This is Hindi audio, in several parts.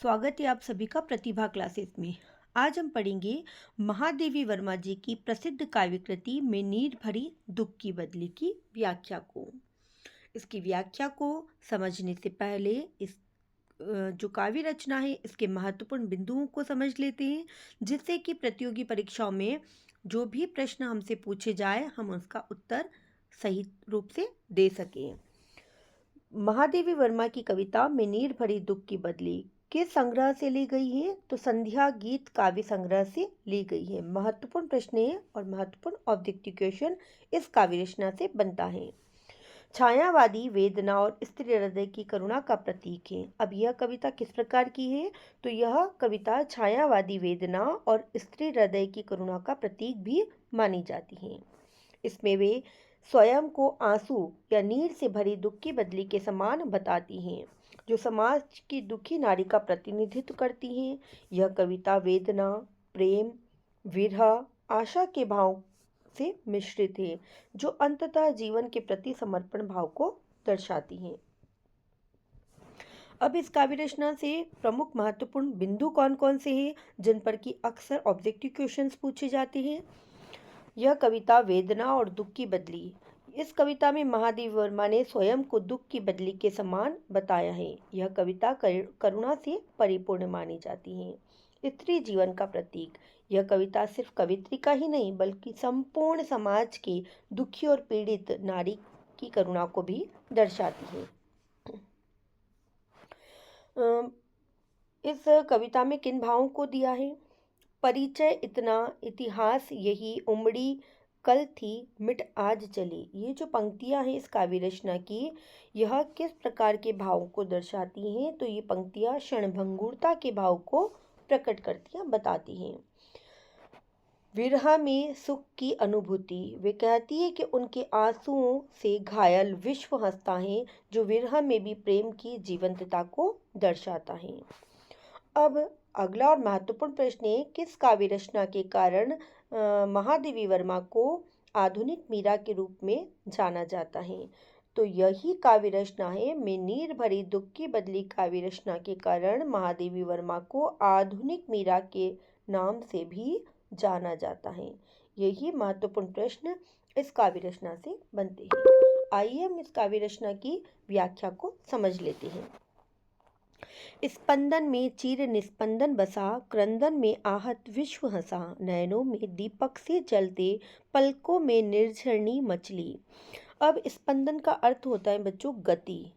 स्वागत है आप सभी का प्रतिभा क्लासेस में। आज हम पढ़ेंगे महादेवी वर्मा जी की प्रसिद्ध काव्य कृति में नीर भरी दुख की बदली की व्याख्या को। इसकी व्याख्या को समझने से पहले जो काव्य रचना है इसके महत्वपूर्ण बिंदुओं को समझ लेते हैं, जिससे कि प्रतियोगी परीक्षाओं में जो भी प्रश्न हमसे पूछे जाए हम उसका उत्तर सही रूप से दे सकें। महादेवी वर्मा की कविता में नीर भरी दुख की बदली किस संग्रह से ली गई है? तो संध्या गीत काव्य संग्रह से ली गई है। महत्वपूर्ण प्रश्न है और महत्वपूर्ण ऑब्जेक्टिव क्वेश्चन इस काव्य रचना से बनता है। छायावादी वेदना और स्त्री हृदय की करुणा का प्रतीक है। अब यह कविता किस प्रकार की है? तो यह कविता छायावादी वेदना और स्त्री हृदय की करुणा का प्रतीक भी मानी जाती है। इसमें वे स्वयं को आंसू या नीर से भरी दुख की बदली के समान बताती हैं, जो समाज की दुखी नारी का प्रतिनिधित्व करती हैं। यह कविता वेदना, प्रेम, विरह, आशा के भाव से मिश्रित है, जो अंततः जीवन के प्रति समर्पण भाव को दर्शाती हैं। अब इस काव्य रचना से प्रमुख महत्वपूर्ण बिंदु कौन कौन से हैं, जिन पर कि अक्सर ऑब्जेक्टिव क्वेश्चंस पूछे जाते हैं। यह कविता वेदना और दुख की बदली। इस कविता में महादेवी वर्मा ने स्वयं को दुख की बदली के समान बताया है। यह कविता करुणा से परिपूर्ण मानी जाती है। स्त्री जीवन का प्रतीक। यह कविता सिर्फ कवित्री का ही नहीं बल्कि संपूर्ण समाज की दुखी और पीड़ित नारी की करुणा को भी दर्शाती है। इस कविता में किन भावों को दिया है? परिचय इतना, इतिहास यही, उमड़ी कल थी, मिट आज चली। ये जो पंक्तियां हैं इस काव्य रचना की, यह किस प्रकार के भावों को दर्शाती हैं? तो ये पंक्तियां क्षणभंगुरता के भाव को प्रकट करती हैं, बताती हैं। विरह में सुख की अनुभूति। वे कहती है कि उनके आंसुओं से घायल विश्व हंसता है, जो विरह में भी प्रेम की जीवंतता को दर्शाता है। अब अगला और महत्वपूर्ण प्रश्न है, किस काव्य रचना के कारण महादेवी वर्मा को आधुनिक मीरा के रूप में जाना जाता है? तो यही काव्य रचना है में नीर भरी दुख की बदली काव्य रचना के कारण महादेवी वर्मा को आधुनिक मीरा के नाम से भी जाना जाता है। यही महत्वपूर्ण प्रश्न इस काव्य रचना से बनते हैं। आइए हम इस काव्य रचना की व्याख्या को समझ लेते हैं। स्पंदन में चीर निस्पंदन बसा, क्रंदन में आहत विश्व हंसा, नयनों में दीपक से जलते, पलकों में निर्झरणी मचली। अब स्पंदन का अर्थ होता है बच्चों गति,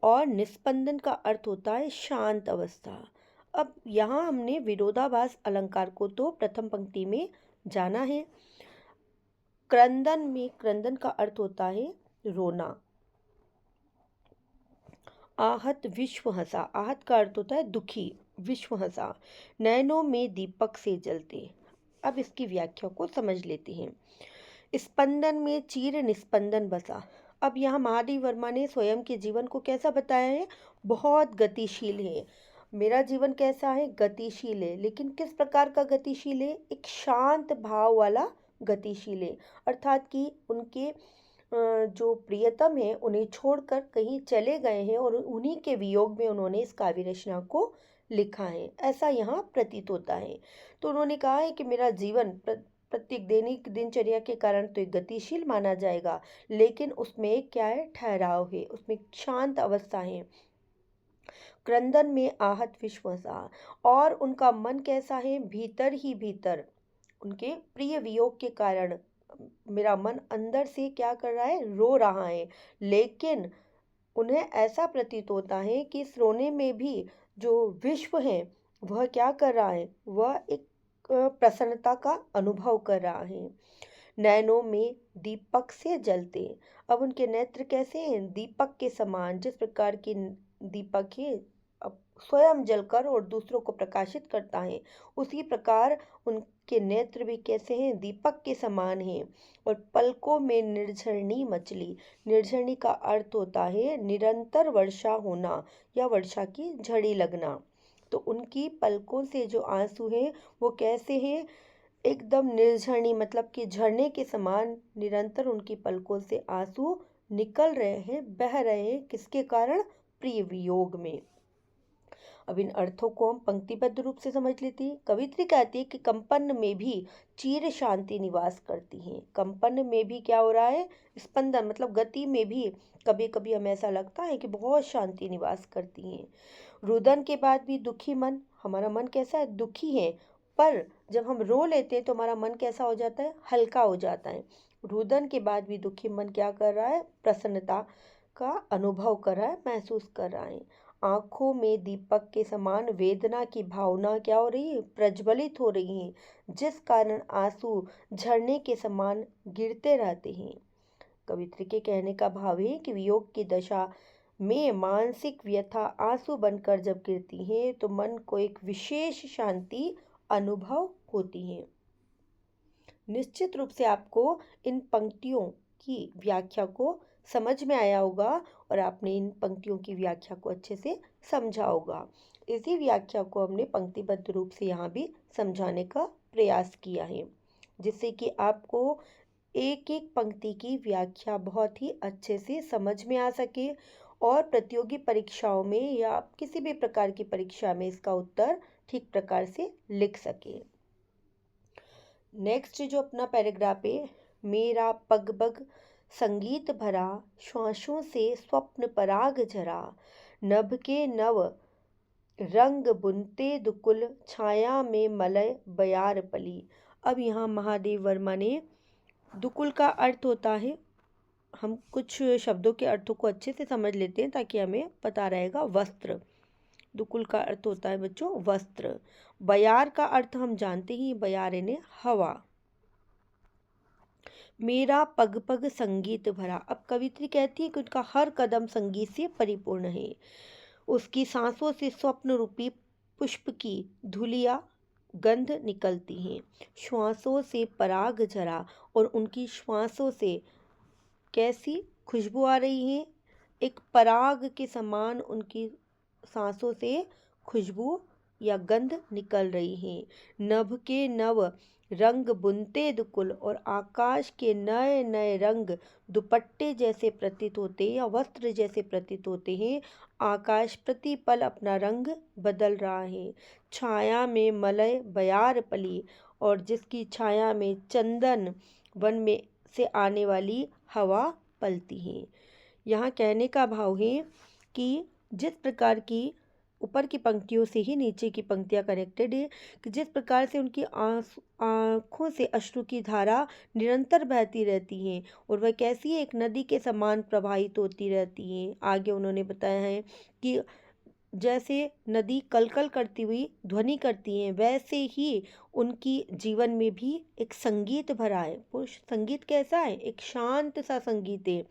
और निस्पंदन का अर्थ होता है शांत अवस्था। अब यहाँ हमने विरोधाभास अलंकार को तो प्रथम पंक्ति में जाना है। क्रंदन का अर्थ होता है रोना। आहत विश्व हंसा, आहत का अर्थ होता है दुखी, विश्व हंसा। नयनों में दीपक से जलते। अब इसकी व्याख्या को समझ लेते हैं। स्पंदन में चीर निस्पंदन बसा। अब यहाँ महादेवी वर्मा ने स्वयं के जीवन को कैसा बताया है? बहुत गतिशील है। मेरा जीवन कैसा है? गतिशील है। लेकिन किस प्रकार का गतिशील है? एक शांत भाव वाला गतिशील है। अर्थात कि उनके जो प्रियतम है उन्हें छोड़कर कहीं चले गए हैं और उन्हीं के वियोग में उन्होंने इस काव्य रचना को लिखा है, ऐसा यहाँ प्रतीत होता है। तो उन्होंने कहा है कि मेरा जीवन प्रत्येक दैनिक दिनचर्या के कारण तो एक गतिशील माना जाएगा, लेकिन उसमें क्या है? ठहराव है, उसमें शांत अवस्था है। क्रंदन में आहत विश्वसा, और उनका मन कैसा है? भीतर ही भीतर उनके प्रिय वियोग के कारण मेरा मन अंदर से क्या कर रहा है? रो रहा है। लेकिन उन्हें ऐसा प्रतीत होता है कि इस रोने में भी जो विश्व है वह क्या कर रहा है? वह एक प्रसन्नता का अनुभव कर रहा है। नैनों में दीपक से जलते। अब उनके नेत्र कैसे हैं? दीपक के समान। जिस प्रकार की दीपक है स्वयं जलकर और दूसरों को प्रकाशित करता है, उसी प्रकार उनके नेत्र भी कैसे हैं? दीपक के समान हैं। और पलकों में निर्झरणी मचली। निर्झरणी का अर्थ होता है निरंतर वर्षा होना या वर्षा की झड़ी लगना। तो उनकी पलकों से जो आंसू हैं वो कैसे हैं? एकदम निर्झरणी, मतलब कि झरने के समान निरंतर उनकी पलकों से आंसू निकल रहे हैं, बह रहे हैं। किसके कारण? प्रिय वियोग में। अब इन अर्थों को हम पंक्तिबद्ध रूप से समझ लेते हैं। कवित्री कहती है कि कंपन में भी चिर शांति निवास करती है। कंपन में भी क्या हो रहा है, स्पंदन मतलब गति में भी कभी कभी हमें ऐसा लगता है कि बहुत शांति निवास करती हैं। रुदन के बाद भी दुखी मन, हमारा मन कैसा है, दुखी है, पर जब हम रो लेते हैं तो हमारा मन कैसा हो जाता है, हल्का हो जाता है। रुदन के बाद भी दुखी मन क्या कर रहा है, प्रसन्नता का अनुभव कर रहा है, महसूस कर रहा है। आंखों में दीपक के समान वेदना की भावना क्या हो रही है, प्रज्वलित हो रही है, जिस कारण आंसू झरने के समान गिरते रहते हैं। कवित्री के कहने का भाव है कि वियोग की दशा में मानसिक व्यथा आंसू बनकर जब गिरती है तो मन को एक विशेष शांति अनुभव होती है। निश्चित रूप से आपको इन पंक्तियों की व्याख्या को समझ में आया होगा और आपने इन पंक्तियों की व्याख्या को अच्छे से समझा होगा। इसी व्याख्या को हमने पंक्तिबद्ध रूप से यहाँ भी समझाने का प्रयास किया है, जिससे कि आपको एक एक पंक्ति की व्याख्या बहुत ही अच्छे से समझ में आ सके और प्रतियोगी परीक्षाओं में या किसी भी प्रकार की परीक्षा में इसका उत्तर ठीक प्रकार से लिख सके। नेक्स्ट जो अपना पैराग्राफ है, मेरा पग पग संगीत भरा, श्वासों से स्वप्न पराग झरा, नभ के नव रंग बुनते दुकुल, छाया में मलय बयार पली। अब यहाँ महादेव वर्मा ने दुकुल का अर्थ होता है, हम कुछ शब्दों के अर्थों को अच्छे से समझ लेते हैं ताकि हमें पता रहेगा। वस्त्र, दुकुल का अर्थ होता है बच्चों वस्त्र। बयार का अर्थ हम जानते ही, बयार यानी हवा। मेरा पग पग संगीत भरा, अब कवित्री कहती है कि उनका हर कदम संगीत से परिपूर्ण है। उसकी सांसों से स्वप्न रूपी पुष्प की धुलिया गंध निकलती हैं। श्वासों से पराग झरा, और उनकी श्वासों से कैसी खुशबू आ रही है, एक पराग के समान उनकी सांसों से खुशबू या गंध निकल रही है। नभ के नव रंग बुनते दुकुल, और आकाश के नए नए रंग दुपट्टे जैसे प्रतीत होते या वस्त्र जैसे प्रतीत होते हैं। आकाश प्रतिपल अपना रंग बदल रहा है। छाया में मलय बयार पली, और जिसकी छाया में चंदन वन में से आने वाली हवा पलती है। यहाँ कहने का भाव है कि जिस प्रकार की ऊपर की पंक्तियों से ही नीचे की पंक्तियाँ कनेक्टेड है, कि जिस प्रकार से उनकी आँखों से अश्रु की धारा निरंतर बहती रहती है और वह कैसी एक नदी के समान प्रवाहित होती रहती है। आगे उन्होंने बताया है कि जैसे नदी कलकल करती हुई ध्वनि करती है, वैसे ही उनकी जीवन में भी एक संगीत भरा है। वो संगीत कैसा है, एक शांत सा संगीत है।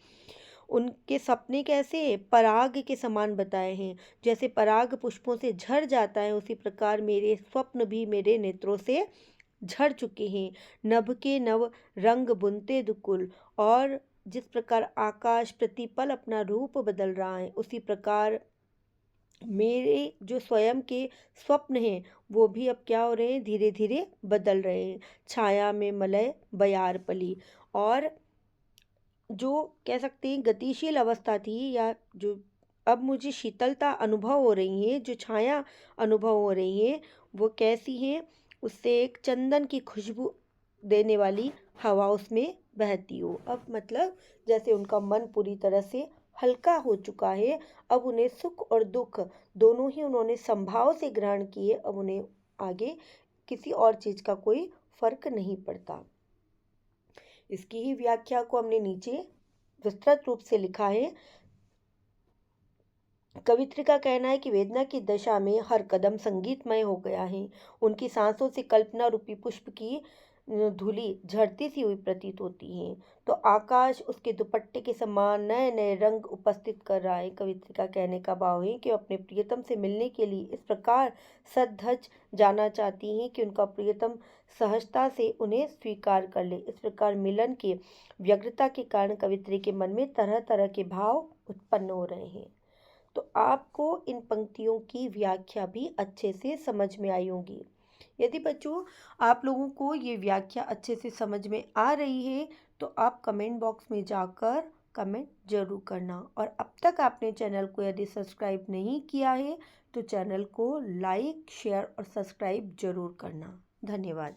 उनके सपने कैसे पराग के समान बताए हैं, जैसे पराग पुष्पों से झड़ जाता है उसी प्रकार मेरे स्वप्न भी मेरे नेत्रों से झड़ चुके हैं। नभ के नव रंग बुनते दुकुल, और जिस प्रकार आकाश प्रतिपल अपना रूप बदल रहा है उसी प्रकार मेरे जो स्वयं के स्वप्न हैं वो भी अब क्या हो रहे हैं, धीरे धीरे बदल रहे हैं। छाया में मलय बयार पली, और जो कह सकते हैं गतिशील अवस्था थी, या जो अब मुझे शीतलता अनुभव हो रही है, जो छाया अनुभव हो रही है, वो कैसी है, उससे एक चंदन की खुशबू देने वाली हवा उसमें बहती हो। अब मतलब जैसे उनका मन पूरी तरह से हल्का हो चुका है, अब उन्हें सुख और दुख दोनों ही उन्होंने संभाव से ग्रहण किए। अब उन्हें आगे किसी और चीज़ का कोई फर्क नहीं पड़ता। इसकी ही व्याख्या को हमने नीचे विस्तृत रूप से लिखा है। कवित्री का कहना है कि वेदना की दशा में हर कदम संगीतमय हो गया है। उनकी सांसों से कल्पना रूपी पुष्प की धूली झड़ती सी हुई प्रतीत होती है, तो आकाश उसके दुपट्टे के समान नए नए रंग उपस्थित कर रहा है। कवित्री का कहने का भाव है कि अपने प्रियतम से मिलने के लिए इस प्रकार सधज जाना चाहती हैं कि उनका प्रियतम सहजता से उन्हें स्वीकार कर ले। इस प्रकार मिलन के व्यग्रता के कारण कवित्री के मन में तरह तरह के भाव उत्पन्न हो रहे हैं। तो आपको इन पंक्तियों की व्याख्या भी अच्छे से समझ में आई होगी। यदि बच्चों आप लोगों को ये व्याख्या अच्छे से समझ में आ रही है तो आप कमेंट बॉक्स में जाकर कमेंट जरूर करना। और अब तक आपने चैनल को यदि सब्सक्राइब नहीं किया है तो चैनल को लाइक शेयर और सब्सक्राइब जरूर करना। धन्यवाद।